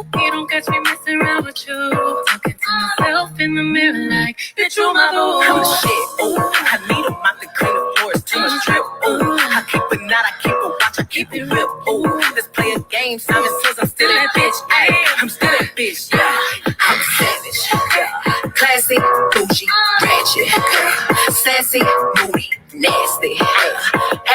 Hope you don't catch me messing around with you. Talking to myself in the mirror like, bitch, you my boo. I'm the shit, ooh. I need a mop to clean the floors, too much drip, ooh. I keep a knot, I keep a watch, I keep it real, ooh. Let's play a game, Simon says I'm still that bitch, ayy. I'm still that bitch, yeah. I'm savage, yeah. Classy, bougie, ratchet, sassy, moody, nasty,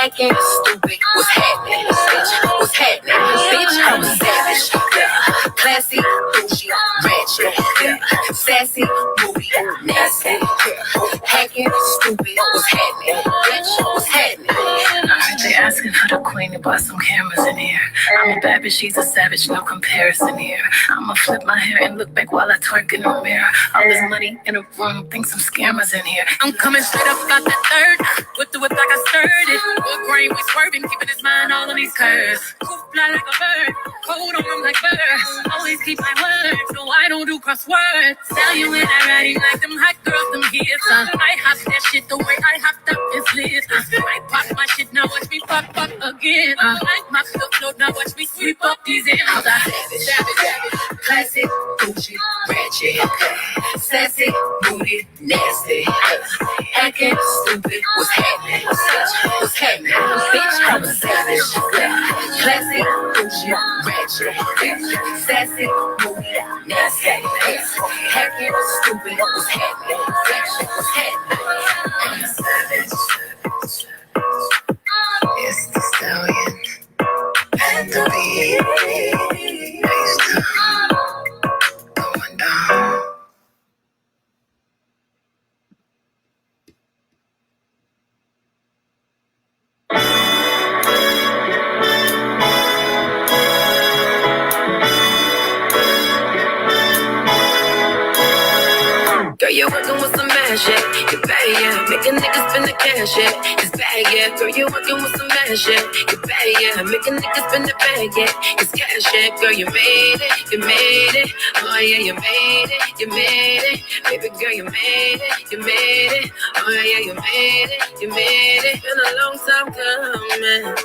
acting stupid. What's happening, bitch? What's happening, bitch? I'm a savage, yeah. Classy, bougie, ratchet, yeah. Sassy, moody, nasty, yeah. Acting stupid. What's happening, bitch? What's happening? They asking for the queen to buy some cameras in here. I'm a bad bitch, she's a savage, no comparison here. I'ma flip my hair and look back while I twerk in the mirror. All this money in the room, think some scammers in here. I'm coming straight up out the third, with the whip like I stirred it. Good brain, we swerving, keeping his mind all on these curves. Poof, fly like a bird, cold on them like birds. Always keep my word, no I don't do crosswords. Tell you when I riding like them hot girls, them kids. I hop that shit the way I hopped up this lid. I pop my shit, now watch me pop up again. Like my foot note, now watch me sweep up these ends. Savage, classic, bougie, ratchet, sassy, moody, nasty, acting stupid. What's happening? What's happening? Bitch, I'm a savage. Classic, bougie, ratchet, sassy, moody, nasty, acting stupid. What's happening? Bitch, what's happening? I'm a savage. It's the stallion and the bee. Nice time going down. Girl, you're working with some mad shit. You're bad, yeah. Making niggas spend the cash, yeah. It's bad, yeah. Girl, you're working with some mad shit. You're bad, yeah. Making niggas spend the bag, yeah. It's cash, yeah. Girl, you made it. You made it. Oh, yeah, you made it. You made it. Baby girl, you made it. You made it. Oh, yeah, you made it. You made it. Been a long time coming.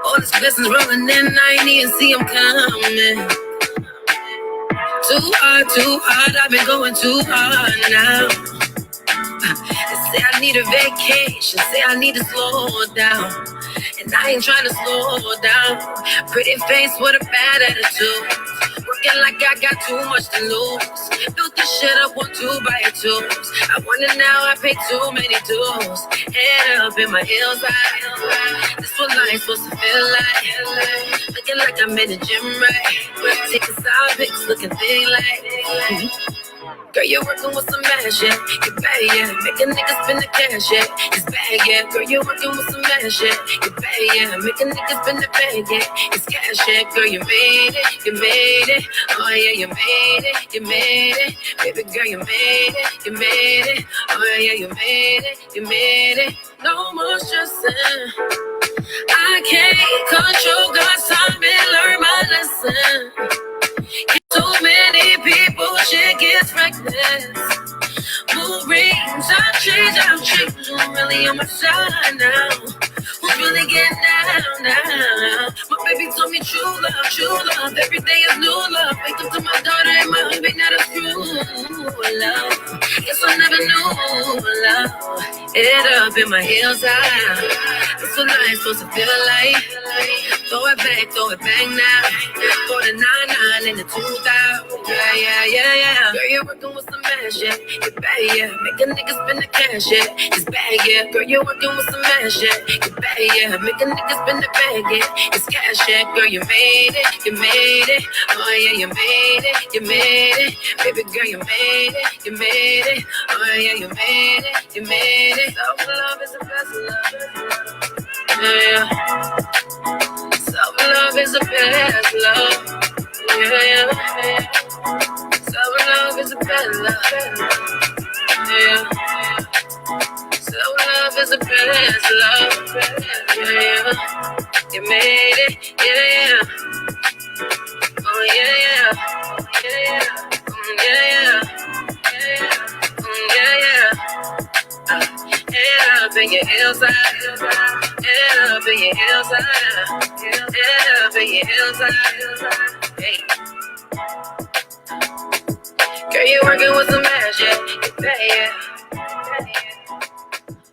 All these blessings rolling in, I ain't even see them coming. Too hard, I've been going too hard now. They say I need a vacation, say I need to slow down. And I ain't trying to slow down. Pretty face with a bad attitude. Working like I got too much to lose. Built this shit up on 2x2s. I wonder now I pay too many dues. Head up in my heels high. This what life's supposed to feel like. Looking like I'm in the gym, right? Taking side pics, looking thin like. Girl, you're working with some mad shit. You're bad, yeah. Making niggas spend the cash, yeah. It's bad, yeah. Girl, you're working with some mad shit. You're bad, yeah. Making niggas spend the bag, yeah. It's cash, yeah. Girl, you made it. You made it. Oh, yeah, you made it. You made it. Baby girl, you made it. You made it. Oh, yeah, you made it. You made it. No more stressing. I can't control God's time and learn my lesson. Too many people, shit gets reckless. Mood rings, I change. Who's really on my side now? Who's really getting down now? My baby told me true love. Every day is new love. Wake up to my daughter and my husband, not a true love. Guess I never knew love. Head up in my heels high. That's what life's supposed to feel like. Throw it back now. Throw the 99 in the 2000. Yeah. Girl, you're working with some mad shit. You're bad, yeah. Make a nigga spend the cash, yeah. It's bad, yeah. Girl, you're working with some mad shit. You're bad, yeah. Make a nigga spend the bag, yeah. It's cash, yeah. Girl, you made it. You made it. Oh, yeah, you made it. You made it. Baby girl, you made it. You made it. Oh, yeah, you made it. You made it. Self-love is the best love. Yeah. Self-love is the best love. Yeah. Self-love is the best love. Yeah. Self-love is the best love. Yeah. You made it. Yeah. Oh, yeah. Head up in your heels high. Head up in your heels high. Head up in your heels high. Hey, you working with some magic, get paid.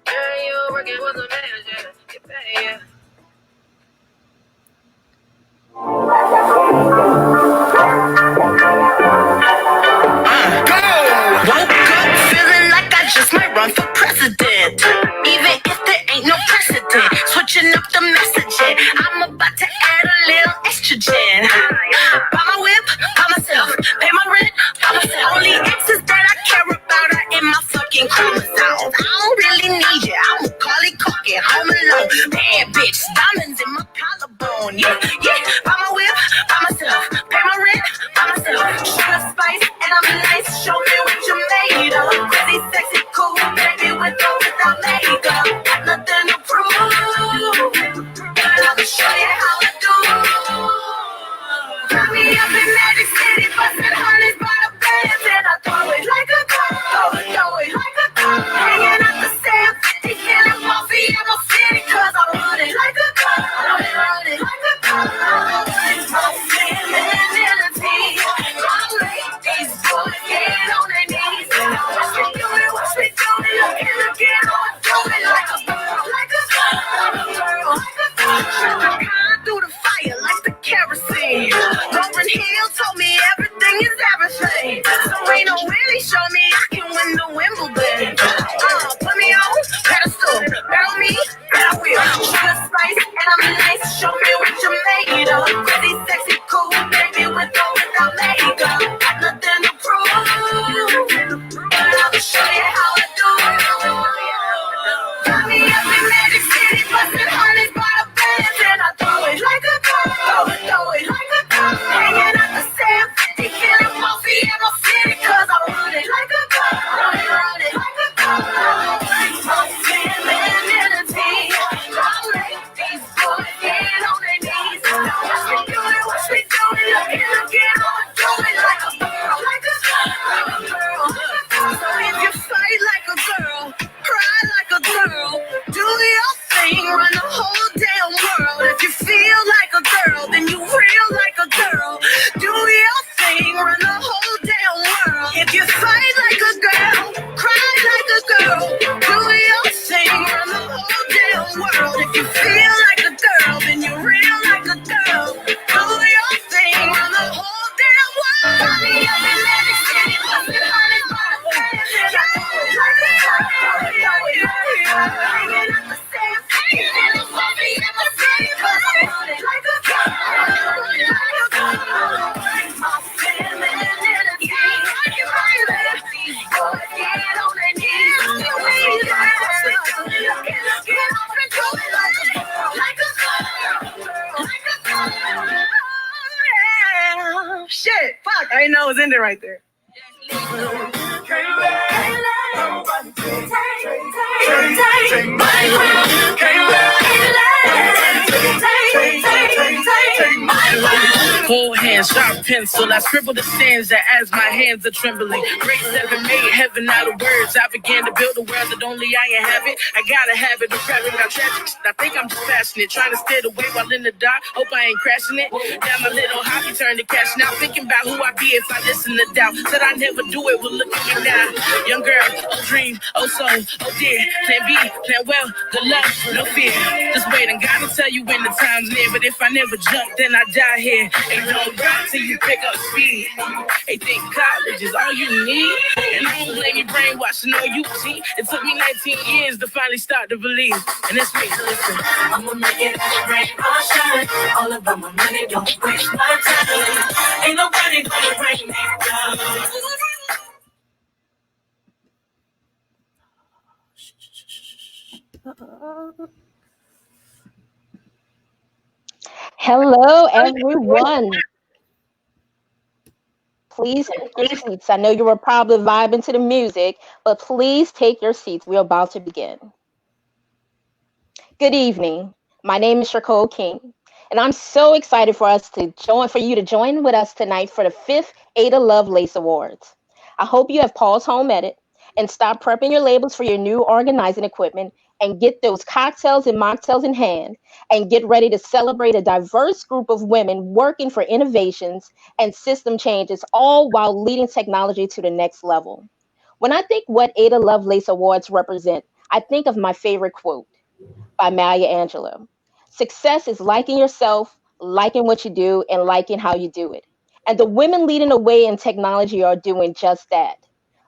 Girl, you working with some magic, get paid. Woke up feeling like I just might run for president. Even if there ain't no precedent, switching up the messaging. I'm about to add a little estrogen. Buy my whip, by myself, pay my rent, by myself. Only exes that I care about are in my fucking chromosomes. I don't really need you, I'm Macaulay Culkin, home alone. Bad bitch, diamonds in my collarbone. Yeah, yeah, buy my whip, by myself, pay my rent, by myself. Sugar spice, and I'm nice, show me what you made of. Pretty sexy, cool, baby, with or without makeup. Got nothing to prove, but I'ma show you how I do. Got me up in Magic City, bustin' hundreds by the bands, and I throw it like a gun, throw it like a gun. Hanging out the same 50, killing coffee in my city, 'cause I run it like a gun, run it like a gun. My femininity, I make these boys get on their knees. Watch me do it, look at how I do it like a girl, like a girl, like a girl. Shut the kind through the fire like the kerosene. Lauren Hill told me everything is everything. Serena really showed me I can win the Wimbledon. Put me on pedestal, bet on me, and I will. Sugar spice, and I'm nice. Show me what you made of. Pretty sexy, cool, baby, with or without makeup. Got nothing to prove, but I'll show you how I do. Got me up in Magic City, bustin' hundreds by the bands, and I throw it like a gun, throw it like a gun. Hanging out the same 50, killing coffee in my city, 'cause I run it like a gun, run it like a gun. My femininity, I make these boys get on their knees. Watch me do it, look at how I do it like a girl, like a girl. So if you fight like a girl, cry like a girl, do your thing, run the whole damn world. If you feel like a girl, then you real like a girl. Do your thing, run the whole damn world. If you fight like a girl, cry like a girl, do your thing, run the whole damn world. If you feel like a girl, then you real like a girl. Do your thing, run the whole damn world. Got me up in Magic City, bustin' hundreds by the bands, and I do it like a girl. Hanging out the same thing, and it's coffee in my city, 'cause I run it like a girl, run it like a girl. My femininity, I let these boys get on their knees. Look at how I do it like a girl, like a girl, like a girl. Shit, fuck, I didn't know it was in there right there. Cold hand, sharp pencil. I scribble the stanza as my hands are trembling. Grade 7 made heaven out of words. I began to build a world that only I inhabit. I got a habit of rapping about tragic. I think I'm just passionate, trying to steer the way while in the dark. Hope I ain't crashing it. Now my little hobby turned to cash. Now thinking about who I'd be if I listen to doubt. Said I never do it, well look at me now. Young girl, oh dream, oh soul, oh dear. Plan B, plan well, good luck, no fear. Just wait and God will tell you when the time's near. But if I never jump, then I die here. Ain't don't run till you pick up speed. They think college is all you need. And I don't blame you brainwashing on you, see. It took me 19 years to finally start to believe. And that's me, listen. I'ma make it rain or shine. All about my money, don't waste my time. Ain't nobody gonna bring me down. Hello, everyone. Please take your seats. I know you were probably vibing to the music, but please take your seats. We're about to begin. Good evening. My name is Nicole King, and I'm so excited for you to join with us tonight for the 5th Ada Lovelace Awards. I hope you have paused home edit and stopped prepping your labels for your new organizing equipment and get those cocktails and mocktails in hand and get ready to celebrate a diverse group of women working for innovations and system changes, all while leading technology to the next level. When I think what Ada Lovelace Awards represent, I think of my favorite quote by Maya Angelou. Success is liking yourself, liking what you do, and liking how you do it. And the women leading the way in technology are doing just that,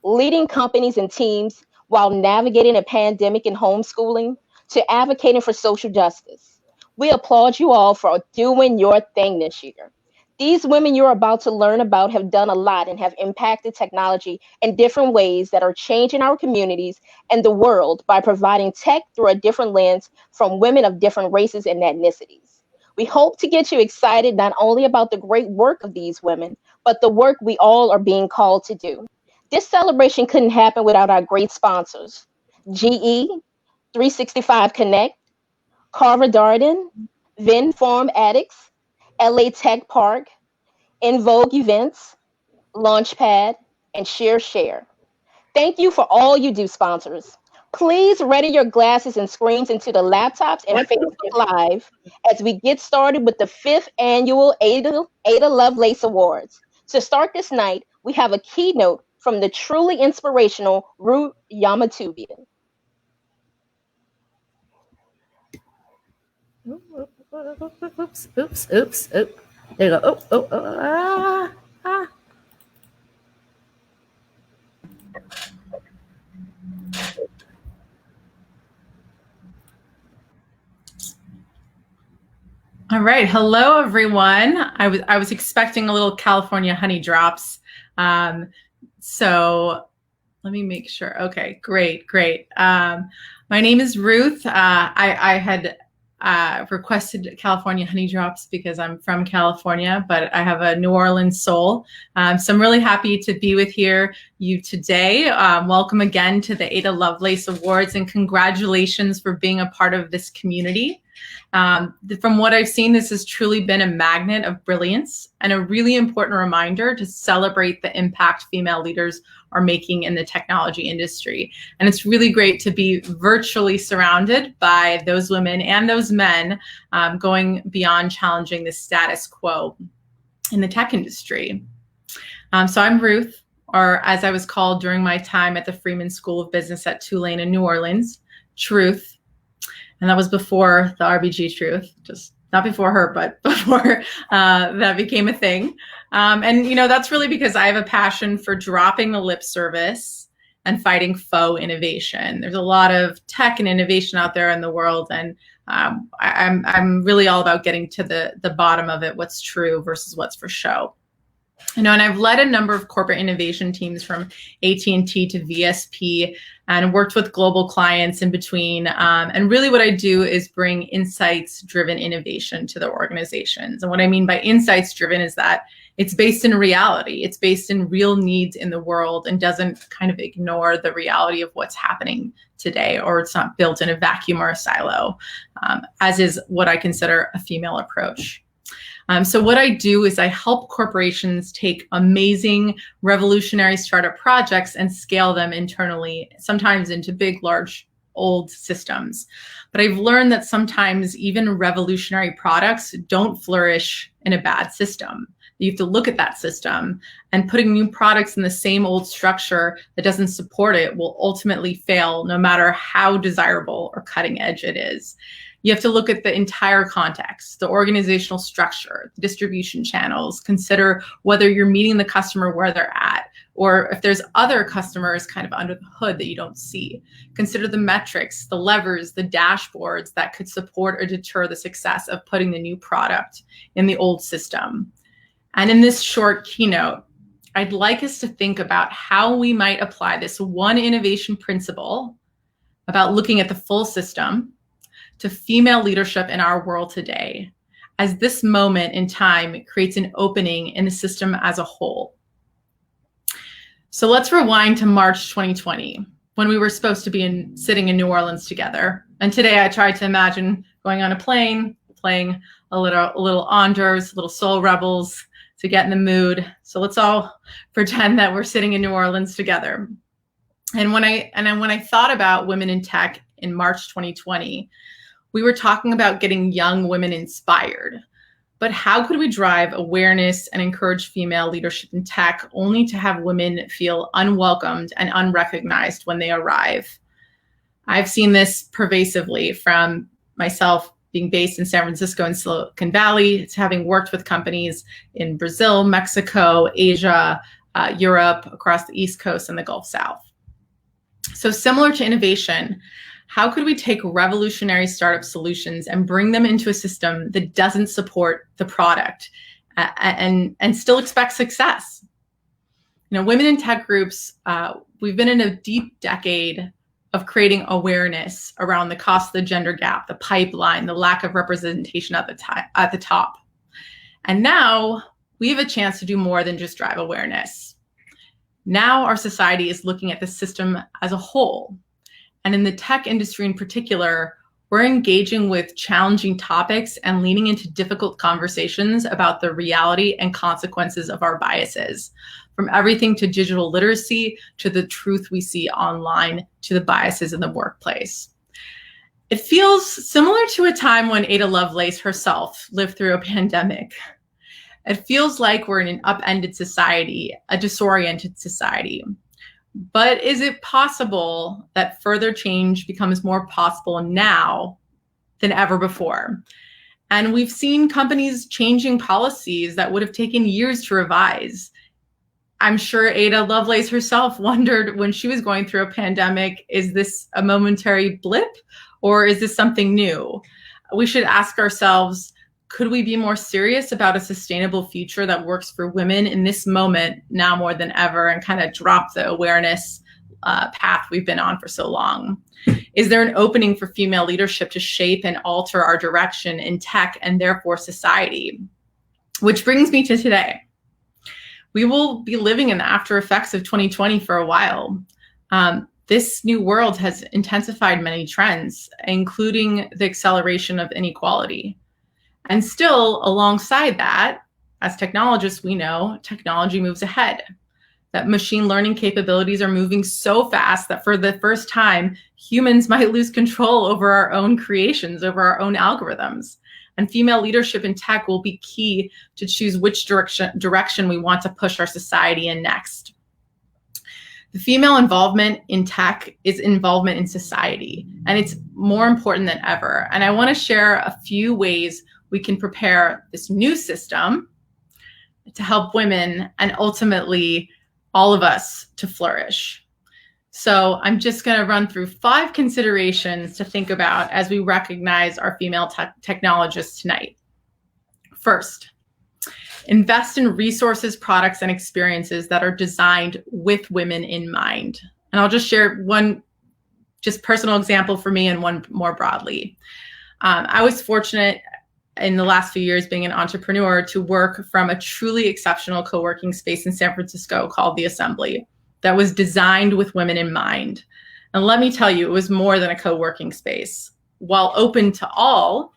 leading companies and teams while navigating a pandemic and homeschooling to advocating for social justice. We applaud you all for doing your thing this year. These women you're about to learn about have done a lot and have impacted technology in different ways that are changing our communities and the world by providing tech through a different lens from women of different races and ethnicities. We hope to get you excited not only about the great work of these women, but the work we all are being called to do. This celebration couldn't happen without our great sponsors: GE, 365 Connect, Carver Darden, Vin Farm Addicts, LA Tech Park, In Vogue Events, Launchpad, and Share. Thank you for all you do, sponsors. Please ready your glasses and screens into the laptops and Facebook Live as we get started with the 5th annual Ada Lovelace Awards. To start this night, we have a keynote from the truly inspirational Ruth Yamatubian. Oops. There you go. Ah. All right. Hello, everyone. I was expecting a little California honey drops. So let me make sure. Okay, great. My name is Ruth. I had requested California honey drops because I'm from California, but I have a New Orleans soul. So I'm really happy to be with you today. Welcome again to the Ada Lovelace Awards, and congratulations for being a part of this community. From what I've seen, this has truly been a magnet of brilliance and a really important reminder to celebrate the impact female leaders are making in the technology industry. And it's really great to be virtually surrounded by those women and those men going beyond challenging the status quo in the tech industry. So I'm Ruth, or as I was called during my time at the Freeman School of Business at Tulane in New Orleans, Truth. And that was before the RBG Truth, just not before her, but before that became a thing. And, that's really because I have a passion for dropping the lip service and fighting faux innovation. There's a lot of tech and innovation out there in the world. And I'm really all about getting to the bottom of it, what's true versus what's for show. And I've led a number of corporate innovation teams from AT&T to VSP and worked with global clients in between. And really what I do is bring insights-driven innovation to the organizations. And what I mean by insights-driven is that it's based in reality. It's based in real needs in the world and doesn't kind of ignore the reality of what's happening today, or it's not built in a vacuum or a silo, as is what I consider a female approach. So what I do is I help corporations take amazing revolutionary startup projects and scale them internally, sometimes into big, large, old systems. But I've learned that sometimes even revolutionary products don't flourish in a bad system. You have to look at that system, and putting new products in the same old structure that doesn't support it will ultimately fail, no matter how desirable or cutting edge it is. You have to look at the entire context, the organizational structure, the distribution channels, consider whether you're meeting the customer where they're at, or if there's other customers kind of under the hood that you don't see. Consider the metrics, the levers, the dashboards that could support or deter the success of putting the new product in the old system. And in this short keynote, I'd like us to think about how we might apply this one innovation principle about looking at the full system to female leadership in our world today, as this moment in time creates an opening in the system as a whole. So let's rewind to March 2020, when we were supposed to be sitting in New Orleans together. And today I tried to imagine going on a plane, playing a little Anders, little Soul Rebels to get in the mood. So let's all pretend that we're sitting in New Orleans together. And when I thought about women in tech in March 2020, we were talking about getting young women inspired. But how could we drive awareness and encourage female leadership in tech only to have women feel unwelcomed and unrecognized when they arrive? I've seen this pervasively, from myself being based in San Francisco and Silicon Valley to having worked with companies in Brazil, Mexico, Asia, Europe, across the East Coast and the Gulf South. So similar to innovation, how could we take revolutionary startup solutions and bring them into a system that doesn't support the product and still expect success? Women in tech groups, we've been in a deep decade of creating awareness around the cost of the gender gap, the pipeline, the lack of representation at the top. And now we have a chance to do more than just drive awareness. Now our society is looking at the system as a whole. And in the tech industry in particular, we're engaging with challenging topics and leaning into difficult conversations about the reality and consequences of our biases, from everything to digital literacy, to the truth we see online, to the biases in the workplace. It feels similar to a time when Ada Lovelace herself lived through a pandemic. It feels like we're in an upended society, a disoriented society. But is it possible that further change becomes more possible now than ever before? And we've seen companies changing policies that would have taken years to revise. I'm sure Ada Lovelace herself wondered when she was going through a pandemic, is this a momentary blip or is this something new? We should ask ourselves, could we be more serious about a sustainable future that works for women in this moment now more than ever, and kind of drop the awareness path we've been on for so long? Is there an opening for female leadership to shape and alter our direction in tech and therefore society? Which brings me to today. We will be living in the after effects of 2020 for a while. This new world has intensified many trends, including the acceleration of inequality. And still, alongside that, as technologists, we know technology moves ahead, that machine learning capabilities are moving so fast that for the first time, humans might lose control over our own creations, over our own algorithms. And female leadership in tech will be key to choose which direction we want to push our society in next. The female involvement in tech is involvement in society, and it's more important than ever. And I want to share a few ways we can prepare this new system to help women and ultimately all of us to flourish. So I'm just going to run through 5 considerations to think about as we recognize our female technologists tonight. First, invest in resources, products, and experiences that are designed with women in mind. And I'll just share one just personal example for me and one more broadly. I was fortunate in the last few years being an entrepreneur to work from a truly exceptional co-working space in San Francisco called The Assembly that was designed with women in mind. And let me tell you, it was more than a co-working space. While open to all,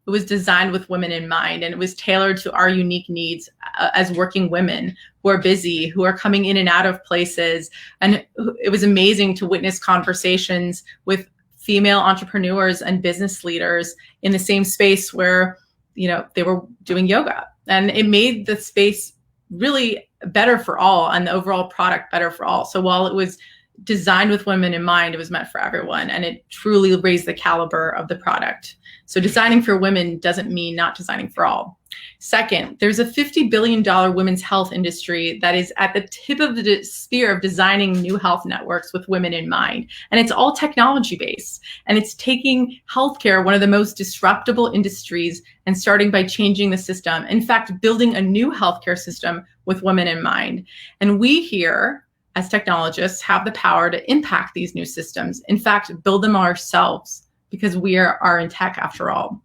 it was designed with women in mind, and it was tailored to our unique needs as working women who are busy, who are coming in and out of places. And it was amazing to witness conversations with female entrepreneurs and business leaders in the same space where they were doing yoga, and it made the space really better for all and the overall product better for all. So while it was designed with women in mind, it was meant for everyone, and it truly raised the caliber of the product. So designing for women doesn't mean not designing for all. Second, there's a $50 billion women's health industry that is at the tip of the spear of designing new health networks with women in mind. And it's all technology based. And it's taking healthcare, one of the most disruptable industries, and starting by changing the system. In fact, building a new healthcare system with women in mind. And we here, as technologists, have the power to impact these new systems. In fact, build them ourselves, because we are in tech after all.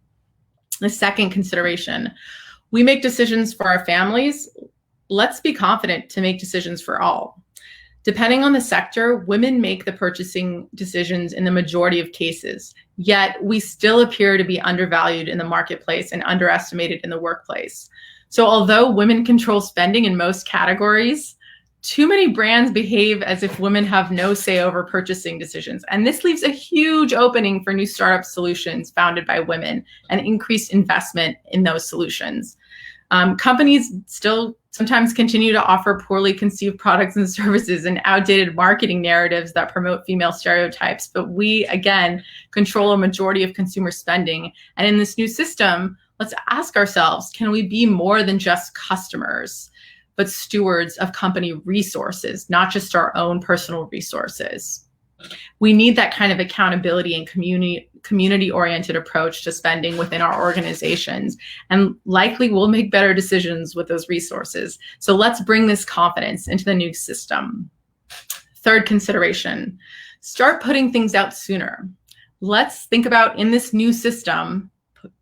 The second consideration, we make decisions for our families. Let's be confident to make decisions for all. Depending on the sector, women make the purchasing decisions in the majority of cases, yet we still appear to be undervalued in the marketplace and underestimated in the workplace. So although women control spending in most categories, Too many brands behave as if women have no say over purchasing decisions. And this leaves a huge opening for new startup solutions founded by women and increased investment in those solutions. Companies still sometimes continue to offer poorly conceived products and services and outdated marketing narratives that promote female stereotypes. But we, again, control a majority of consumer spending. And in this new system, let's ask ourselves, can we be more than just customers, but stewards of company resources, not just our own personal resources? We need that kind of accountability and community-oriented approach to spending within our organizations, and likely we'll make better decisions with those resources. So let's bring this confidence into the new system. Third consideration, start putting things out sooner. Let's think about, in this new system,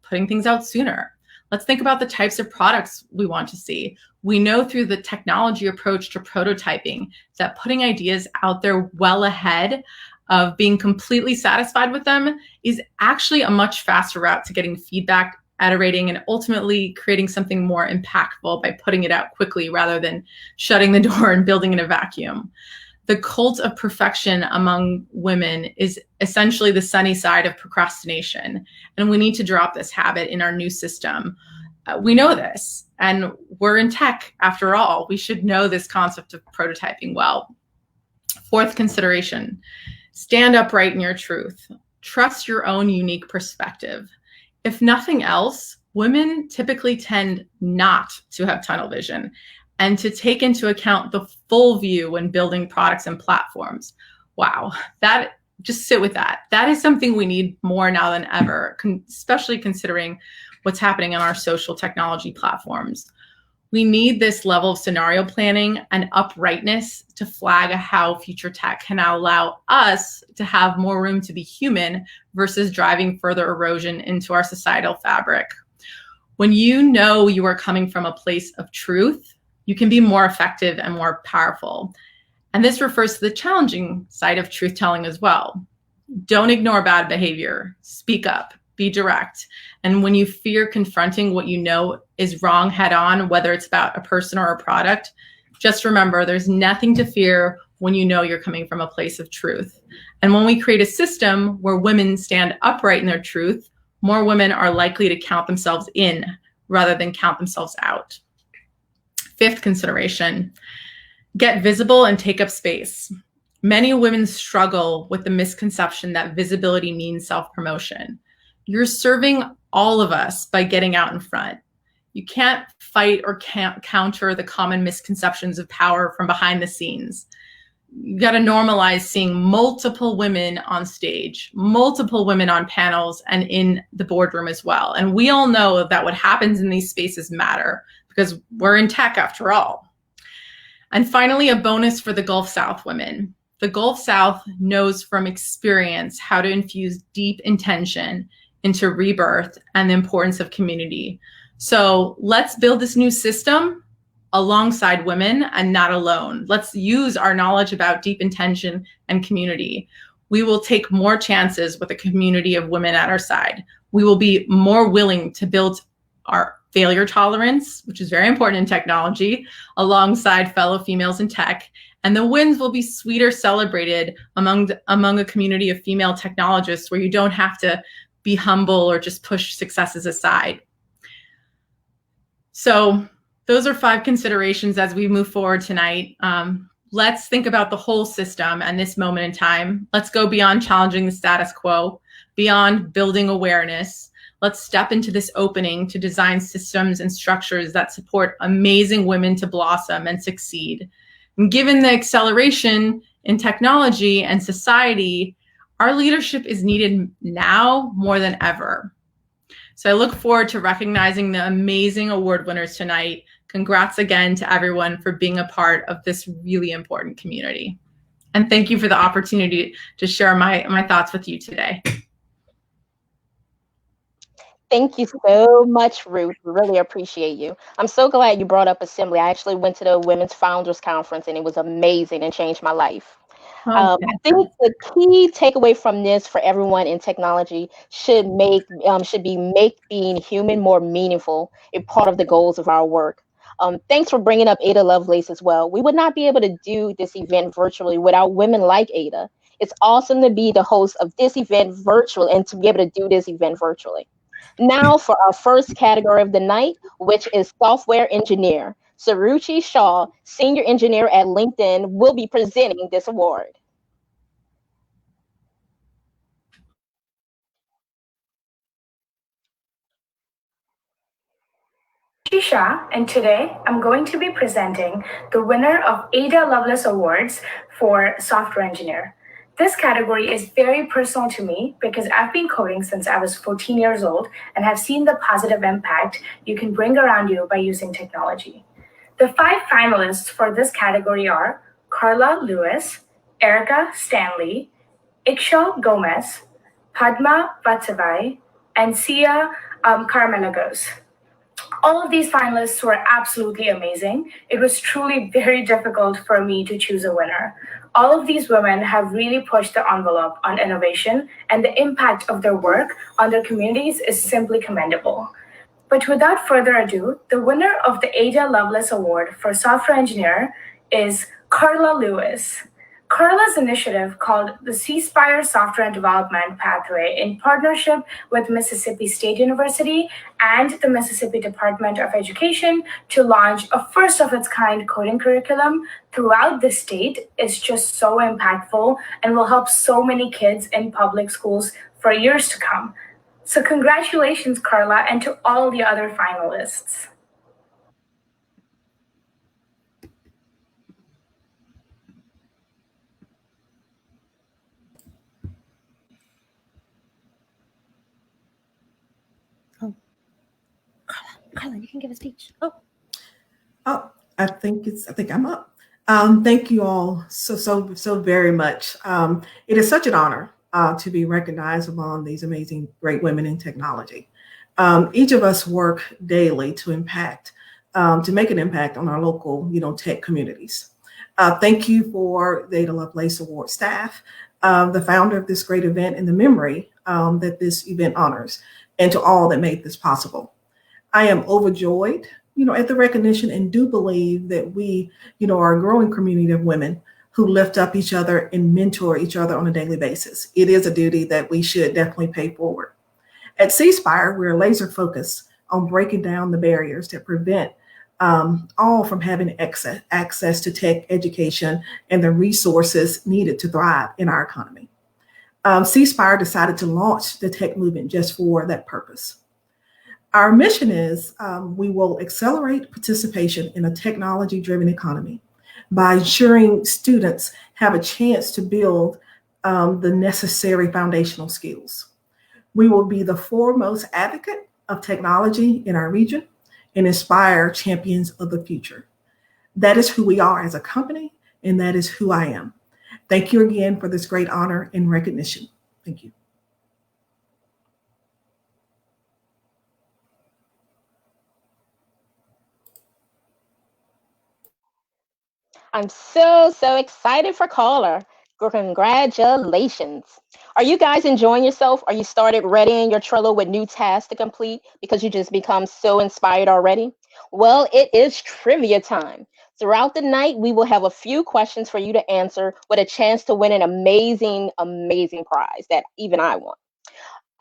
putting things out sooner. Let's think about the types of products we want to see. We know through the technology approach to prototyping that putting ideas out there well ahead of being completely satisfied with them is actually a much faster route to getting feedback, iterating, and ultimately creating something more impactful by putting it out quickly rather than shutting the door and building in a vacuum. The cult of perfection among women is essentially the sunny side of procrastination, and we need to drop this habit in our new system. We know this, and we're in tech after all. We should know this concept of prototyping well. Fourth consideration, stand upright in your truth. Trust your own unique perspective. If nothing else, women typically tend not to have tunnel vision and to take into account the full view when building products and platforms. Wow, just sit with that. That is something we need more now than ever, especially considering what's happening on our social technology platforms. We need this level of scenario planning and uprightness to flag how future tech can now allow us to have more room to be human versus driving further erosion into our societal fabric. When you know you are coming from a place of truth, you can be more effective and more powerful. And this refers to the challenging side of truth telling as well. Don't ignore bad behavior. Speak up. Be direct. And when you fear confronting what you know is wrong head on, whether it's about a person or a product, just remember there's nothing to fear when you know you're coming from a place of truth. And when we create a system where women stand upright in their truth, more women are likely to count themselves in rather than count themselves out. Fifth consideration, get visible and take up space. Many women struggle with the misconception that visibility means self-promotion. You're serving all of us by getting out in front. You can't fight or can't counter the common misconceptions of power from behind the scenes. You got to normalize seeing multiple women on stage, multiple women on panels, and in the boardroom as well. And we all know that what happens in these spaces matter because we're in tech after all. And finally, a bonus for the Gulf South women. The Gulf South knows from experience how to infuse deep intention into rebirth and the importance of community. So let's build this new system alongside women and not alone. Let's use our knowledge about deep intention and community. We will take more chances with a community of women at our side. We will be more willing to build our failure tolerance, which is very important in technology, alongside fellow females in tech. And the wins will be sweeter celebrated among a community of female technologists where you don't have to be humble or just push successes aside. So those are 5 considerations as we move forward tonight. Let's think about the whole system and this moment in time. Let's go beyond challenging the status quo, beyond building awareness. Let's step into this opening to design systems and structures that support amazing women to blossom and succeed. And given the acceleration in technology and society, our leadership is needed now more than ever. So I look forward to recognizing the amazing award winners tonight. Congrats again to everyone for being a part of this really important community. And thank you for the opportunity to share my thoughts with you today. Thank you so much, Ruth. Really appreciate you. I'm so glad you brought up assembly. I actually went to the Women's Founders Conference and it was amazing and changed my life. I think the key takeaway from this for everyone in technology should be make being human more meaningful a part of the goals of our work. Thanks for bringing up Ada Lovelace as well. We would not be able to do this event virtually without women like Ada. It's awesome to be the host of this event virtual and to be able to do this event virtually. Now for our first category of the night, which is software engineer. Saruchi Shaw, senior engineer at LinkedIn, will be presenting this award. Shah, and today I'm going to be presenting the winner of Ada Lovelace Awards for Software Engineer. This category is very personal to me because I've been coding since I was 14 years old and have seen the positive impact you can bring around you by using technology. The 5 finalists for this category are Carla Lewis, Erica Stanley, Ikshal Gomez, Padma Vatsavai, and Sia Carmelagos. All of these finalists were absolutely amazing. It was truly very difficult for me to choose a winner. All of these women have really pushed the envelope on innovation, and the impact of their work on their communities is simply commendable. But without further ado, the winner of the Ada Lovelace Award for Software Engineer is Carla Lewis. Carla's initiative, called the C-Spire Software Development Pathway, in partnership with Mississippi State University and the Mississippi Department of Education to launch a first-of-its-kind coding curriculum throughout the state, is just so impactful and will help so many kids in public schools for years to come. So congratulations, Carla, and to all the other finalists. Carla, you can give a speech. Oh, I think I'm up. Thank you all so very much. It is such an honor to be recognized among these amazing, great women in technology. Each of us work daily to make an impact on our local, tech communities. Thank you for the Ada Lovelace Award staff, the founder of this great event, and the memory that this event honors, and to all that made this possible. I am overjoyed, at the recognition, and do believe that we, are a growing community of women who lift up each other and mentor each other on a daily basis. It is a duty that we should definitely pay forward. At C-Spire, we're laser focused on breaking down the barriers that prevent all from having access to tech education and the resources needed to thrive in our economy. C-Spire decided to launch the tech movement just for that purpose. Our mission is we will accelerate participation in a technology-driven economy by ensuring students have a chance to build the necessary foundational skills. We will be the foremost advocate of technology in our region and inspire champions of the future. That is who we are as a company, and that is who I am. Thank you again for this great honor and recognition. Thank you. I'm so excited for Caller. Congratulations. Are you guys enjoying yourself? Are you started readying your Trello with new tasks to complete because you just become so inspired already? Well, it is trivia time. Throughout the night, we will have a few questions for you to answer with a chance to win an amazing prize that even I want.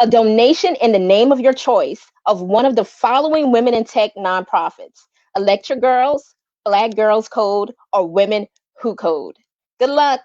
A donation in the name of your choice of one of the following women in tech nonprofits: Electric Girls, Black Girls Code, or Women Who Code. Good luck.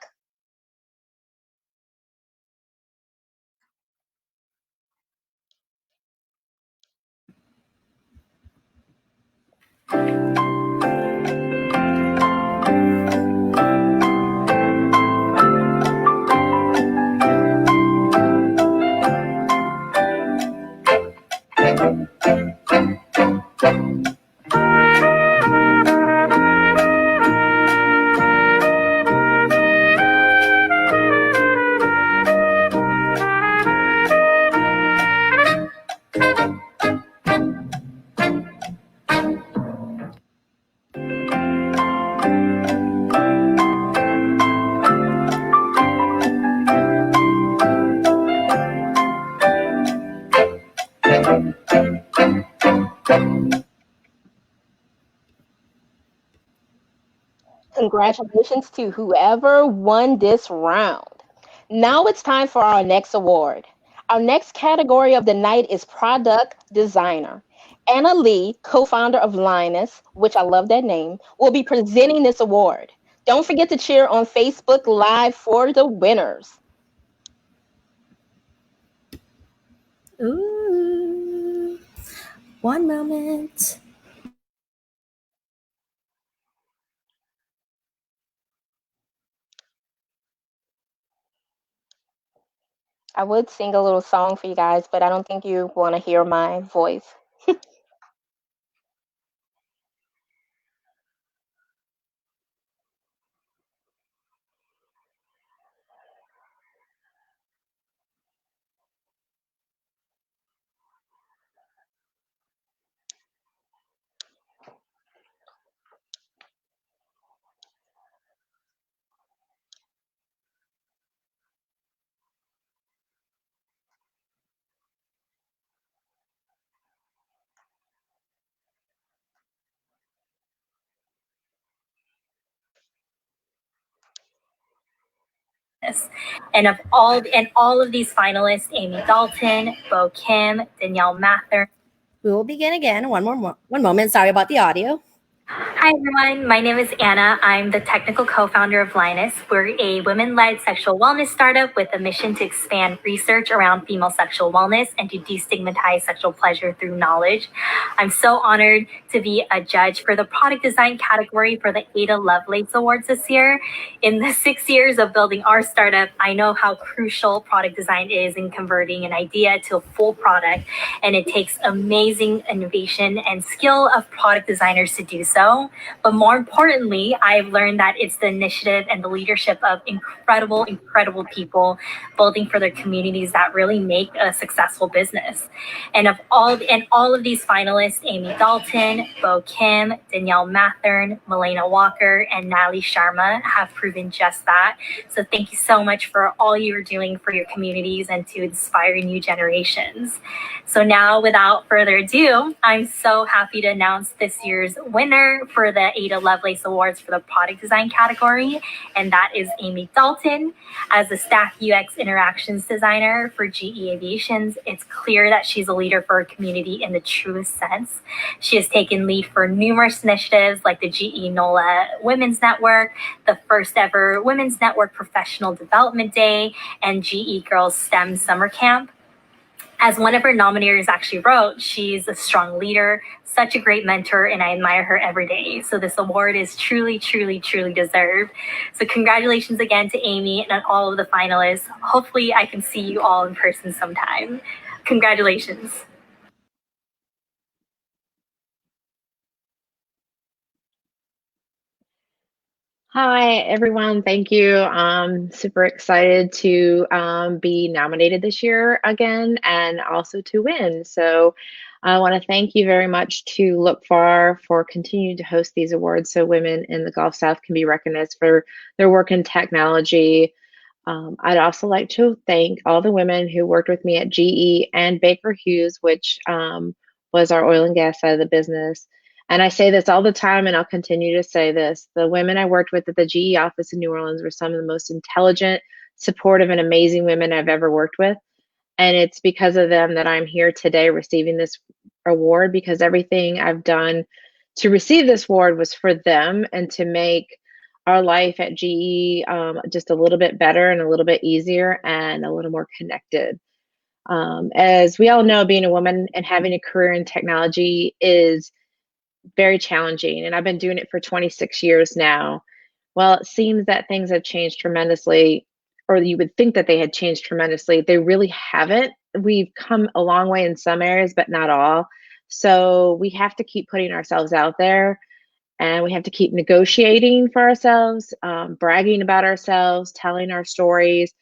Congratulations to whoever won this round. Now it's time for our next award. Our next category of the night is Product Designer. Anna Lee, co founder of Linus, which I love that name, will be presenting this award. Don't forget to cheer on Facebook Live for the winners. Ooh, one moment. I would sing a little song for you guys, but I don't think you want to hear my voice. And all of these finalists, Amy Dalton, Bo Kim, Danielle Mather. We will begin again. One moment. Sorry about the audio. Hi everyone, my name is Anna. I'm the technical co-founder of Linus. We're a women-led sexual wellness startup with a mission to expand research around female sexual wellness and to destigmatize sexual pleasure through knowledge. I'm so honored to be a judge for the product design category for the Ada Lovelace Awards this year. In the 6 years of building our startup, I know how crucial product design is in converting an idea to a full product, and it takes amazing innovation and skill of product designers to do so. But more importantly, I've learned that it's the initiative and the leadership of incredible, incredible people building for their communities that really make a successful business. And all of these finalists, Amy Dalton, Bo Kim, Danielle Mathern, Milena Walker, and Natalie Sharma have proven just that. So thank you so much for all you're doing for your communities and to inspire new generations. So now, without further ado, I'm so happy to announce this year's winner for the Ada Lovelace Awards for the product design category, and that is Amy Dalton. As a staff UX interactions designer for GE Aviations, it's clear that she's a leader for her community in the truest sense. She has taken lead for numerous initiatives like the GE NOLA Women's Network, the first ever Women's Network Professional Development Day, and GE Girls STEM Summer Camp. As one of her nominators actually wrote, she's a strong leader, such a great mentor, and I admire her every day. So this award is truly, truly, truly deserved. So congratulations again to Amy and all of the finalists. Hopefully I can see you all in person sometime. Congratulations. Hi, everyone. Thank you. I'm super excited to be nominated this year again and also to win. So I want to thank you very much to Look Far for continuing to host these awards so women in the Gulf South can be recognized for their work in technology. I'd also like to thank all the women who worked with me at GE and Baker Hughes, which was our oil and gas side of the business. And I say this all the time, and I'll continue to say this. The women I worked with at the GE office in New Orleans were some of the most intelligent, supportive, and amazing women I've ever worked with. And it's because of them that I'm here today receiving this award, because everything I've done to receive this award was for them and to make our life at GE just a little bit better and a little bit easier and a little more connected. As we all know, being a woman and having a career in technology is very challenging, and I've been doing it for 26 years now. Well, it seems that things have changed tremendously, or you would think that they had changed tremendously. They really haven't. We've come a long way in some areas, but not all. So we have to keep putting ourselves out there, and we have to keep negotiating for ourselves, bragging about ourselves, telling our stories,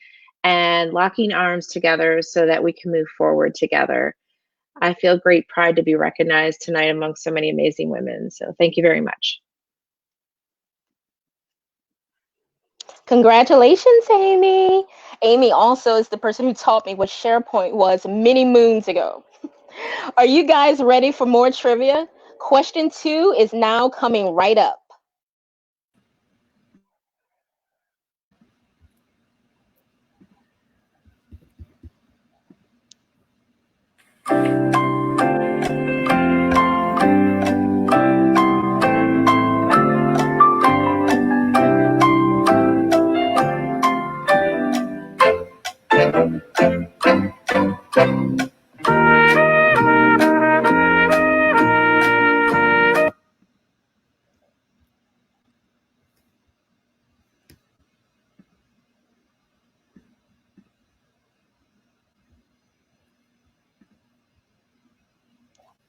and locking arms together so that we can move forward together. I feel great pride to be recognized tonight among so many amazing women. So thank you very much. Congratulations, Amy. Amy also is the person who taught me what SharePoint was many moons ago. Are you guys ready for more trivia? Question 2 is now coming right up.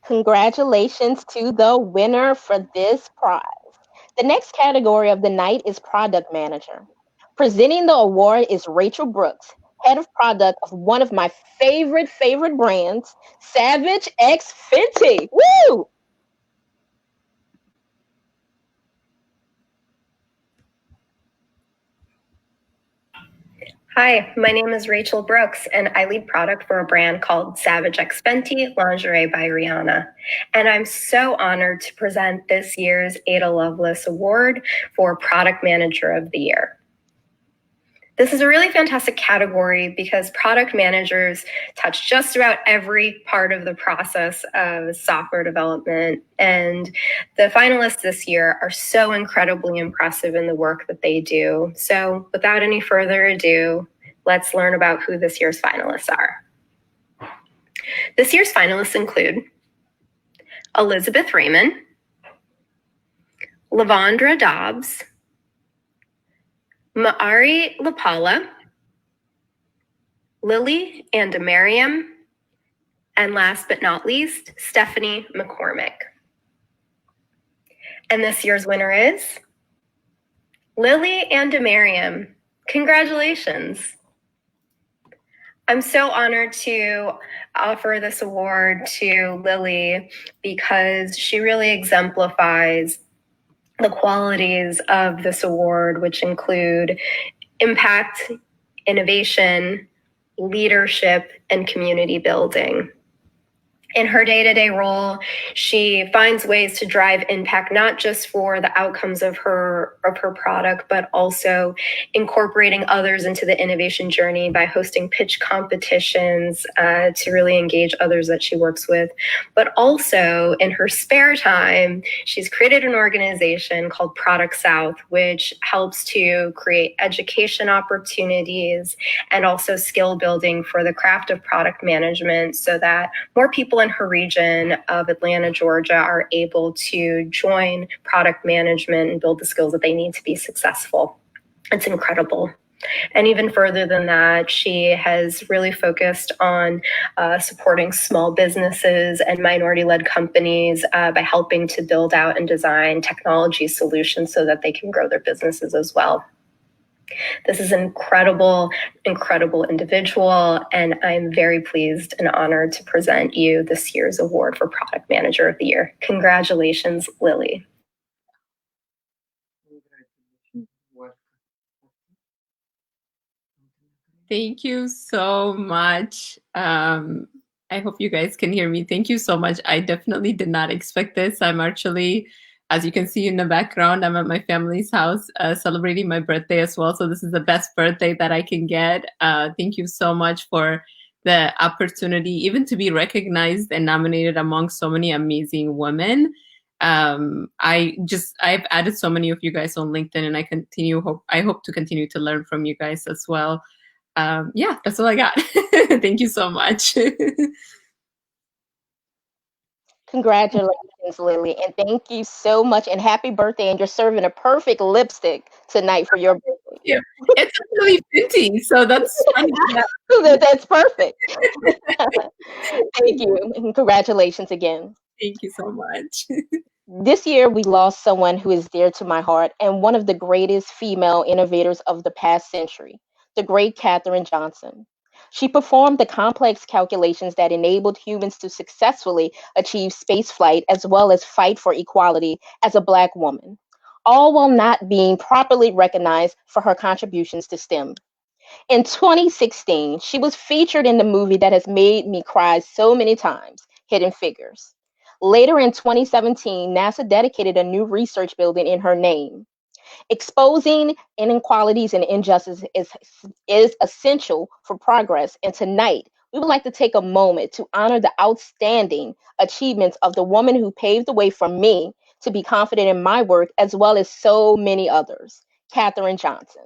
Congratulations to the winner for this prize. The next category of the night is Product Manager. Presenting the award is Rachel Brooks, head of product of one of my favorite brands, Savage X Fenty. Woo! Hi, my name is Rachel Brooks, and I lead product for a brand called Savage X Fenty Lingerie by Rihanna. And I'm so honored to present this year's Ada Lovelace Award for Product Manager of the Year. This is a really fantastic category because product managers touch just about every part of the process of software development. And the finalists this year are so incredibly impressive in the work that they do. So without any further ado, let's learn about who this year's finalists are. This year's finalists include Elizabeth Raymond, Lavondra Dobbs, Ma'ari Lapala, Lily Andamariam, and last but not least, Stephanie McCormick. And this year's winner is Lily Andamariam. Congratulations. I'm so honored to offer this award to Lily because she really exemplifies the qualities of this award, which include impact, innovation, leadership, and community building. In her day-to-day role, she finds ways to drive impact, not just for the outcomes of her product, but also incorporating others into the innovation journey by hosting pitch competitions to really engage others that she works with. But also in her spare time, she's created an organization called Product South, which helps to create education opportunities and also skill building for the craft of product management so that more people in her region of Atlanta, Georgia, are able to join product management and build the skills that they need to be successful. It's incredible. And even further than that, she has really focused on supporting small businesses and minority-led companies by helping to build out and design technology solutions so that they can grow their businesses as well. This is an incredible individual, and I'm very pleased and honored to present you this year's award for Product Manager of the Year. Congratulations, Lily. Thank you so much. I hope you guys can hear me. Thank you so much. I definitely did not expect this. I'm actually, as you can see in the background, I'm at my family's house celebrating my birthday as well. So this is the best birthday that I can get. Thank you so much for the opportunity, even to be recognized and nominated among so many amazing women. I've added so many of you guys on LinkedIn, and I hope to continue to learn from you guys as well. Yeah, that's all I got. Thank you so much. Congratulations, Lily, and thank you so much, and happy birthday, and you're serving a perfect lipstick tonight for your birthday. Yeah. It's really Fenty, so that's funny. That's perfect. Thank you, and congratulations again. Thank you so much. This year, we lost someone who is dear to my heart and one of the greatest female innovators of the past century, the great Katherine Johnson. She performed the complex calculations that enabled humans to successfully achieve spaceflight as well as fight for equality as a Black woman, all while not being properly recognized for her contributions to STEM. In 2016, she was featured in the movie that has made me cry so many times, Hidden Figures. Later in 2017, NASA dedicated a new research building in her name. Exposing inequalities and injustice is essential for progress, and tonight we would like to take a moment to honor the outstanding achievements of the woman who paved the way for me to be confident in my work, as well as so many others, Katherine Johnson.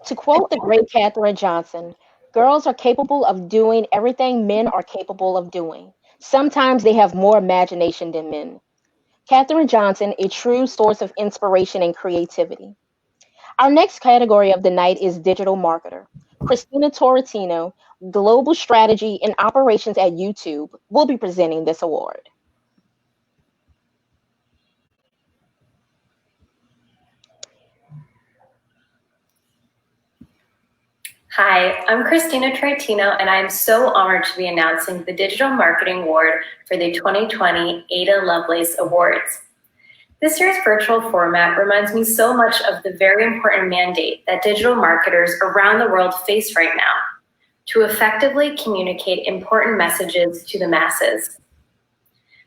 To quote the great Katherine Johnson, girls are capable of doing everything men are capable of doing. Sometimes they have more imagination than men. Katherine Johnson, a true source of inspiration and creativity. Our next category of the night is digital marketer. Christina Torretino, Global Strategy and Operations at YouTube, will be presenting this award. Hi, I'm Christina Tritino, and I'm so honored to be announcing the Digital Marketing Award for the 2020 Ada Lovelace Awards. This year's virtual format reminds me so much of the very important mandate that digital marketers around the world face right now to effectively communicate important messages to the masses.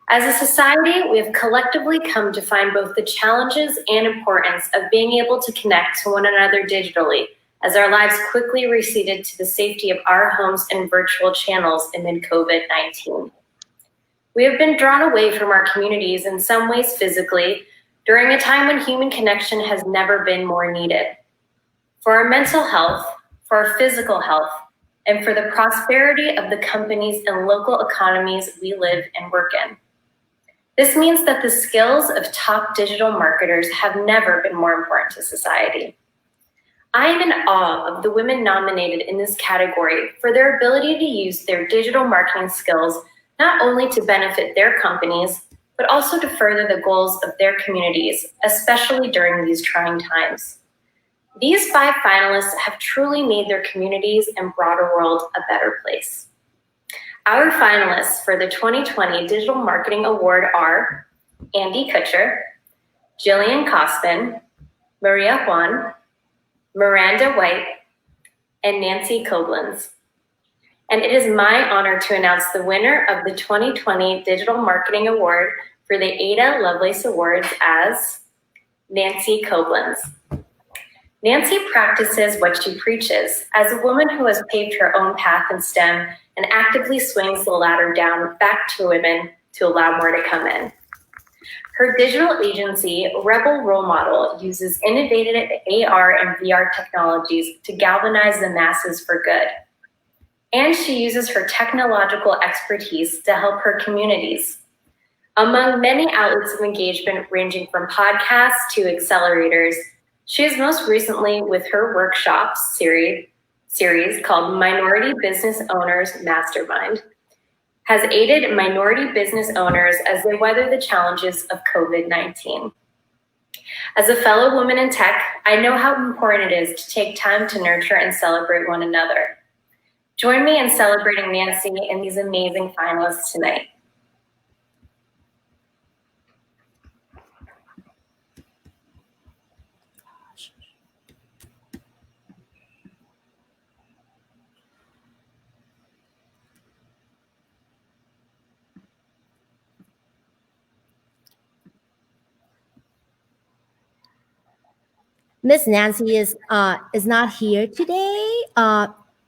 As a society, we have collectively come to find both the challenges and importance of being able to connect to one another digitally as our lives quickly receded to the safety of our homes and virtual channels amid COVID-19. We have been drawn away from our communities in some ways physically during a time when human connection has never been more needed. For our mental health, for our physical health, and for the prosperity of the companies and local economies we live and work in. This means that the skills of top digital marketers have never been more important to society. I am in awe of the women nominated in this category for their ability to use their digital marketing skills not only to benefit their companies, but also to further the goals of their communities, especially during these trying times. These 5 finalists have truly made their communities and broader world a better place. Our finalists for the 2020 Digital Marketing Award are Andy Kutcher, Jillian Cosman, Maria Juan, Miranda White, and Nancy Koblenz. And it is my honor to announce the winner of the 2020 Digital Marketing Award for the Ada Lovelace Awards as Nancy Koblenz. Nancy practices what she preaches as a woman who has paved her own path in STEM and actively swings the ladder down back to women to allow more to come in. Her digital agency, Rebel Role Model, uses innovative AR and VR technologies to galvanize the masses for good. And she uses her technological expertise to help her communities. Among many outlets of engagement ranging from podcasts to accelerators, she is most recently with her workshops series called Minority Business Owners Mastermind, has aided minority business owners as they weather the challenges of COVID-19. As a fellow woman in tech, I know how important it is to take time to nurture and celebrate one another. Join me in celebrating Nancy and these amazing finalists tonight. Miss Nancy is not here today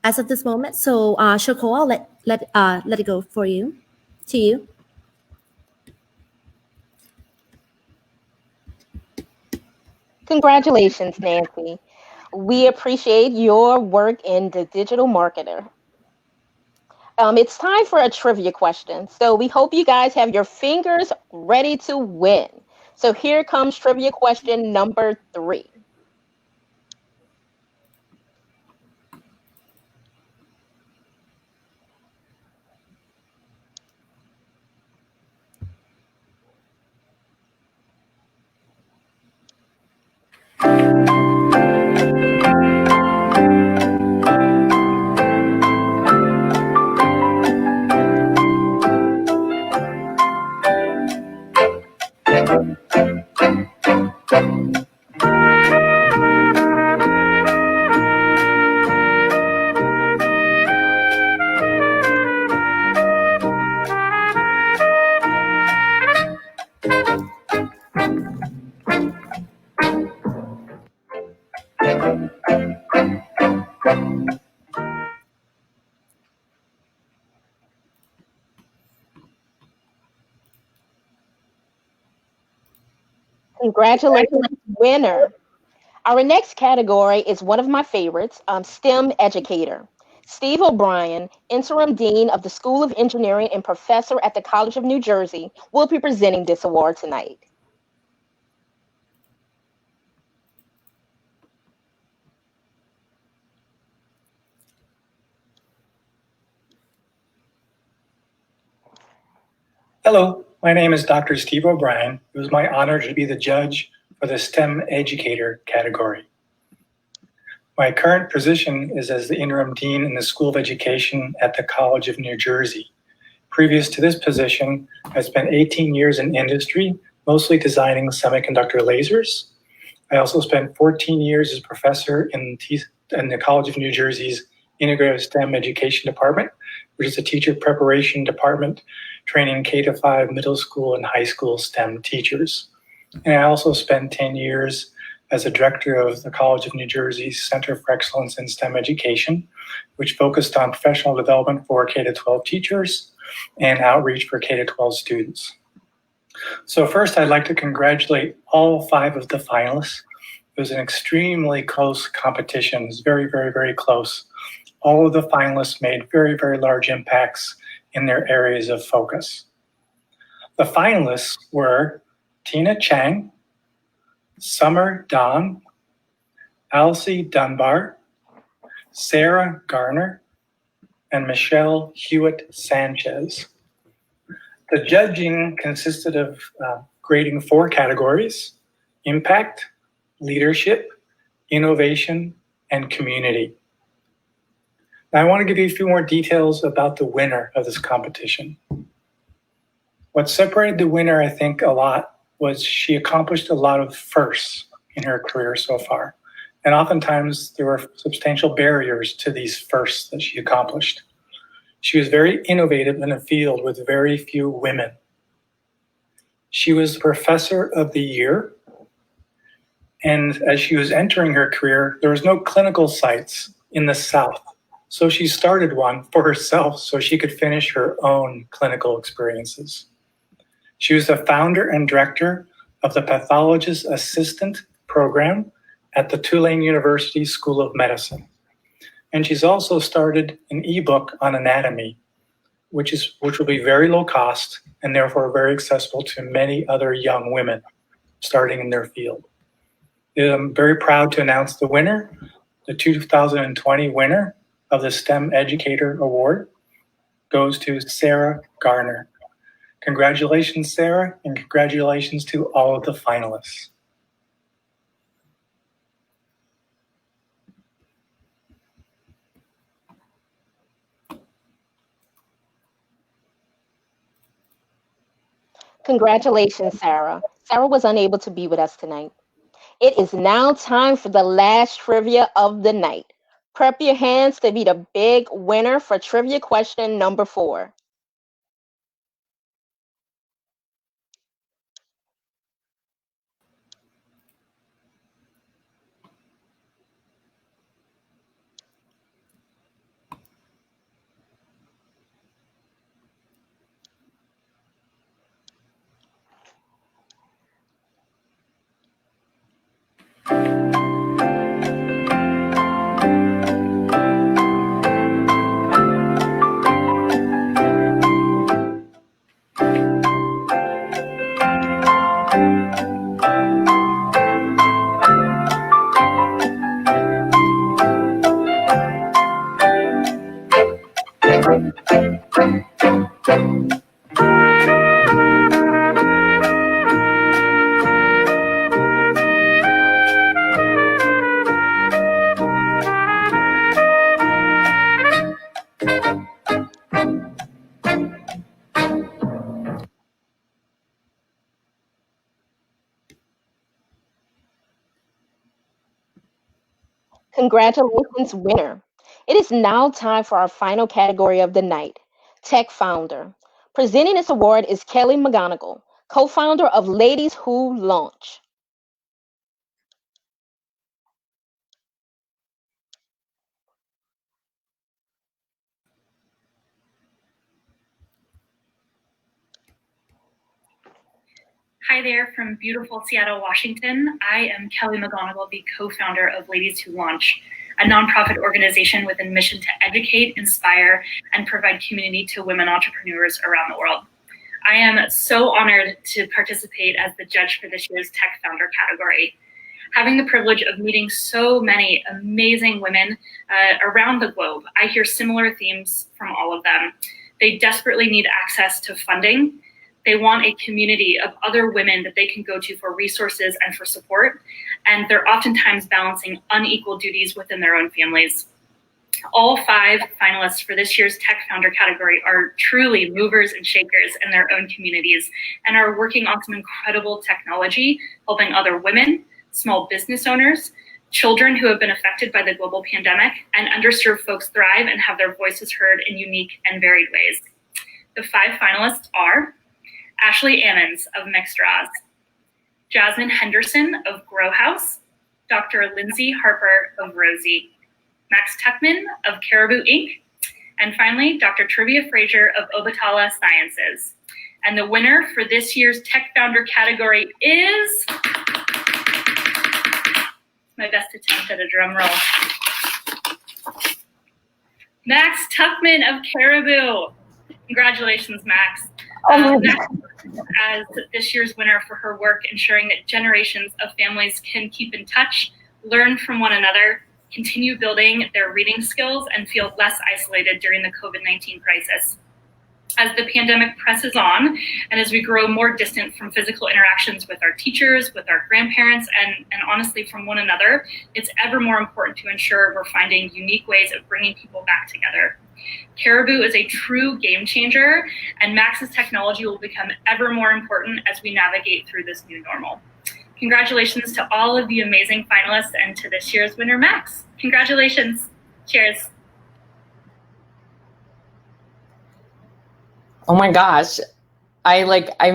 as of this moment, so Shako, I'll let it go to you. Congratulations, Nancy. We appreciate your work in the digital marketer. It's time for a trivia question. So we hope you guys have your fingers ready to win. So here comes trivia question number 3. Congratulations, winner. Our next category is one of my favorites, STEM educator. Steve O'Brien, interim dean of the School of Engineering and professor at the College of New Jersey, will be presenting this award tonight. Hello, my name is Dr. Steve O'Brien. It was my honor to be the judge for the STEM educator category. My current position is as the interim dean in the School of Education at the College of New Jersey. Previous to this position, I spent 18 years in industry, mostly designing semiconductor lasers. I also spent 14 years as professor in the College of New Jersey's Integrated STEM Education Department, which is a teacher preparation department training K-5 middle school and high school STEM teachers. And I also spent 10 years as a director of the College of New Jersey's Center for Excellence in STEM Education, which focused on professional development for K-12 teachers and outreach for K-12 students. So first, I'd like to congratulate all 5 of the finalists. It was an extremely close competition. It was very, very, very close. All of the finalists made very, very large impacts in their areas of focus. The finalists were Tina Chang, Summer Dong, Elsie Dunbar, Sarah Garner, and Michelle Hewitt Sanchez. The judging consisted of grading 4 categories: impact, leadership, innovation, and community. Now, I want to give you a few more details about the winner of this competition. What separated the winner, I think, a lot was she accomplished a lot of firsts in her career so far. And oftentimes there were substantial barriers to these firsts that she accomplished. She was very innovative in a field with very few women. She was Professor of the Year. And as she was entering her career, there was no clinical sites in the South. So she started one for herself so she could finish her own clinical experiences. She was the founder and director of the Pathologist Assistant Program at the Tulane University School of Medicine. And she's also started an ebook on anatomy, which will be very low cost and therefore very accessible to many other young women starting in their field. I'm very proud to announce the winner, the 2020 winner of the STEM Educator Award goes to Sarah Garner. Congratulations, Sarah, and congratulations to all of the finalists. Congratulations, Sarah. Sarah was unable to be with us tonight. It is now time for the last trivia of the night. Prep your hands to be the big winner for trivia question number 4. Congratulations, winner. It is now time for our final category of the night, Tech Founder. Presenting this award is Kelly McGonigal, co-founder of Ladies Who Launch. Hi there from beautiful Seattle, Washington. I am Kelly McGonigal, the co-founder of Ladies Who Launch, a nonprofit organization with a mission to educate, inspire, and provide community to women entrepreneurs around the world. I am so honored to participate as the judge for this year's Tech Founder category. Having the privilege of meeting so many amazing women around the globe, I hear similar themes from all of them. They desperately need access to funding. They want a community of other women that they can go to for resources and for support. And they're oftentimes balancing unequal duties within their own families. All 5 finalists for this year's Tech Founder category are truly movers and shakers in their own communities and are working on some incredible technology, helping other women, small business owners, children who have been affected by the global pandemic, and underserved folks thrive and have their voices heard in unique and varied ways. The 5 finalists are Ashley Ammons of Mixstraws, Jasmine Henderson of Grow House, Dr. Lindsay Harper of Rosie, Max Tuckman of Caribou Inc., and finally, Dr. Trivia Frazier of Obatala Sciences. And the winner for this year's Tech Founder category is, my best attempt at a drum roll, Max Tuckman of Caribou. Congratulations, Max. Max as this year's winner for her work ensuring that generations of families can keep in touch, learn from one another, continue building their reading skills, and feel less isolated during the COVID-19 crisis. As the pandemic presses on, and as we grow more distant from physical interactions with our teachers, with our grandparents, and honestly from one another, it's ever more important to ensure we're finding unique ways of bringing people back together. Caribou is a true game changer, and Max's technology will become ever more important as we navigate through this new normal. Congratulations to all of the amazing finalists and to this year's winner, Max. Congratulations. Cheers. Oh my gosh. I'm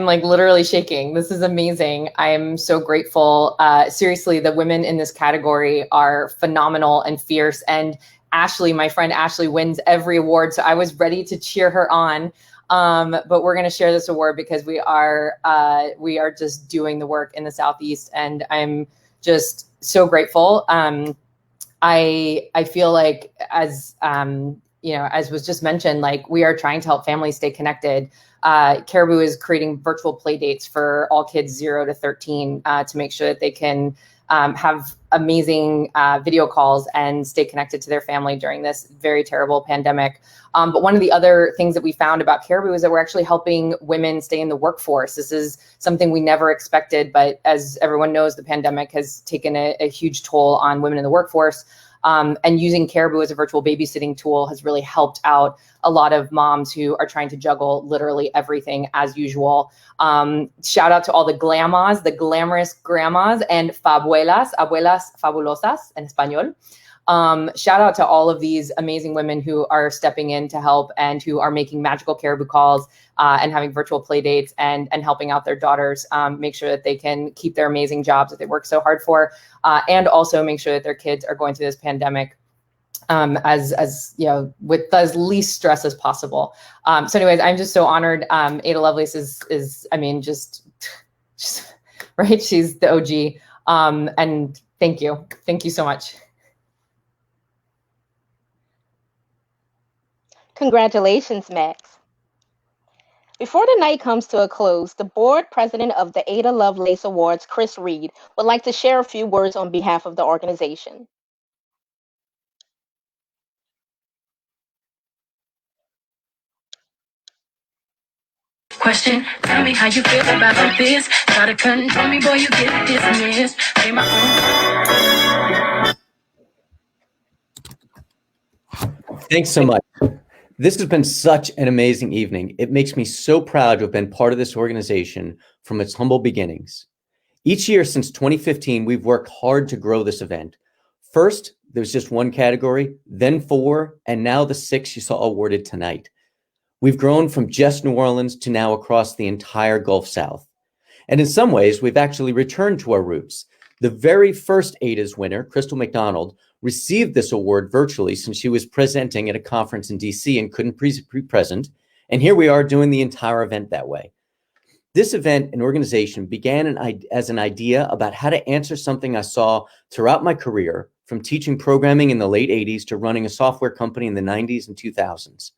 literally shaking. This is amazing. I'm so grateful. Seriously, the women in this category are phenomenal and fierce. And Ashley, my friend Ashley, wins every award. So I was ready to cheer her on. But we're going to share this award because we are just doing the work in the Southeast, and I'm just so grateful. I feel like, as as was just mentioned, like, we are trying to help families stay connected. Caribou is creating virtual play dates for all kids 0 to 13 to make sure that they can have amazing video calls and stay connected to their family during this very terrible pandemic. But one of the other things that we found about Caribou is that we're actually helping women stay in the workforce. This is something we never expected, but as everyone knows, the pandemic has taken a huge toll on women in the workforce. And using Caribou as a virtual babysitting tool has really helped out a lot of moms who are trying to juggle literally everything as usual. Shout out to all the glamas, the glamorous grandmas, and fabuelas, abuelas fabulosas in Espanol. Shout out to all of these amazing women who are stepping in to help and who are making magical Caribou calls and having virtual play dates and helping out their daughters make sure that they can keep their amazing jobs that they work so hard for, and also make sure that their kids are going through this pandemic as you know, with as least stress as possible. So anyways, I'm just so honored. Ada Lovelace is I mean, just right. She's the OG. And thank you so much. Congratulations, Max. Before the night comes to a close, the board president of the Ada Lovelace Awards, Chris Reed, would like to share a few words on behalf of the organization. Question, tell me how you feel about this. Try to control me, boy, you get dismissed. Pay my own. Thanks so much. This has been such an amazing evening. It makes me so proud to have been part of this organization from its humble beginnings. Each year since 2015, we've worked hard to grow this event. First, there was just one category, then 4, and now the 6 you saw awarded tonight. We've grown from just New Orleans to now across the entire Gulf South. And in some ways, we've actually returned to our roots. The very first Ada's winner, Crystal McDonald, received this award virtually since she was presenting at a conference in DC and couldn't be present. And here we are doing the entire event that way. This event and organization began as an idea about how to answer something I saw throughout my career, from teaching programming in the late 80s to running a software company in the 90s and 2000s.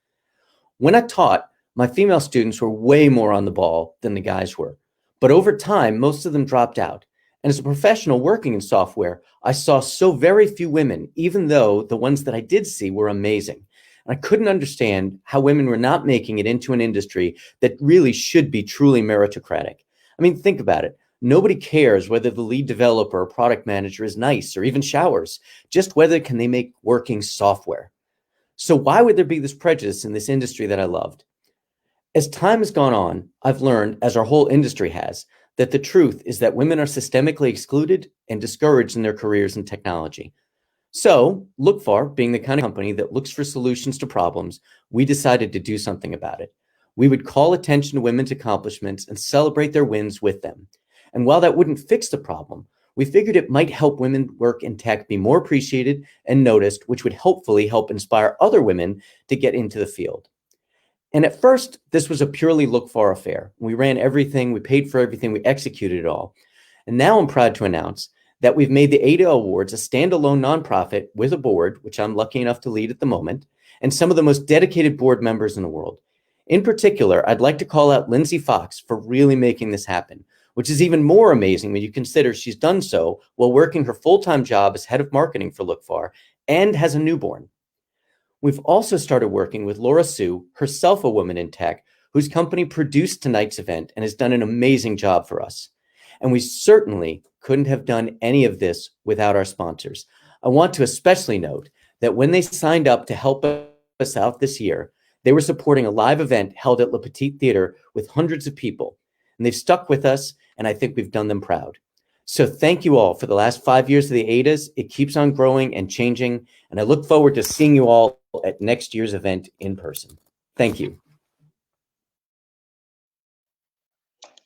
When I taught, my female students were way more on the ball than the guys were. But over time, most of them dropped out. And as a professional working in software, I saw so very few women, even though the ones that I did see were amazing. And I couldn't understand how women were not making it into an industry that really should be truly meritocratic. I mean, think about it. Nobody cares whether the lead developer or product manager is nice or even showers, just whether can they make working software. So why would there be this prejudice in this industry that I loved? As time has gone on, I've learned, as our whole industry has, that the truth is that women are systemically excluded and discouraged in their careers in technology. So, Lookfar, being the kind of company that looks for solutions to problems, we decided to do something about it. We would call attention to women's accomplishments and celebrate their wins with them. And while that wouldn't fix the problem, we figured it might help women work in tech be more appreciated and noticed, which would hopefully help inspire other women to get into the field. And at first, this was a purely Lookfar affair. We ran everything, we paid for everything, we executed it all. And now I'm proud to announce that we've made the Ada Awards a standalone nonprofit with a board, which I'm lucky enough to lead at the moment, and some of the most dedicated board members in the world. In particular, I'd like to call out Lindsay Fox for really making this happen, which is even more amazing when you consider she's done so while working her full-time job as head of marketing for Lookfar and has a newborn. We've also started working with Laura Sue, herself a woman in tech, whose company produced tonight's event and has done an amazing job for us. And we certainly couldn't have done any of this without our sponsors. I want to especially note that when they signed up to help us out this year, they were supporting a live event held at Le Petit Theater with hundreds of people. And they've stuck with us, and I think we've done them proud. So thank you all for the last 5 years of the Adas. It keeps on growing and changing, and I look forward to seeing you all at next year's event in person. Thank you.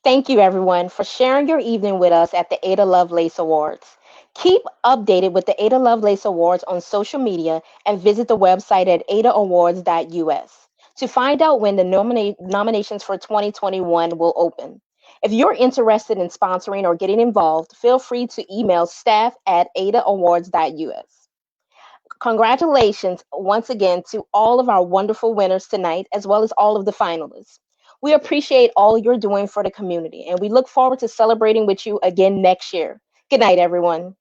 Thank you, everyone, for sharing your evening with us at the Ada Lovelace Awards. Keep updated with the Ada Lovelace Awards on social media and visit the website at adaawards.us to find out when the nominations for 2021 will open. If you're interested in sponsoring or getting involved, feel free to email staff@adaawards.us. Congratulations once again to all of our wonderful winners tonight, as well as all of the finalists. We appreciate all you're doing for the community, and we look forward to celebrating with you again next year. Good night, everyone.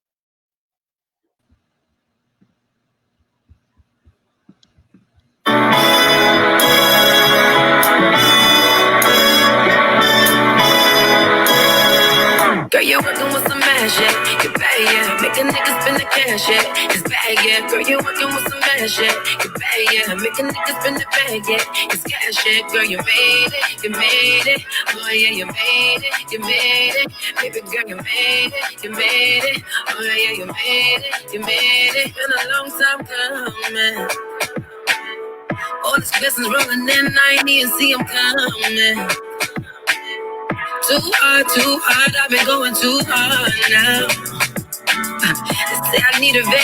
Girl, you're working with some magic. You're bad, yeah. Making niggas spend the cash, yeah. It's bad, yeah. Girl, you're working with some magic. You're bad, yeah. Making niggas spend the bag, yeah. It's cash, yeah. Girl, you made it. You made it. Oh, yeah, you made it. You made it. Baby girl, you made it. You made it. Oh, yeah, you made it. You made it. Been a long time coming. All this business rolling in, I ain't even see them coming. Too hard, I've been going too hard now. They say I need a vacation.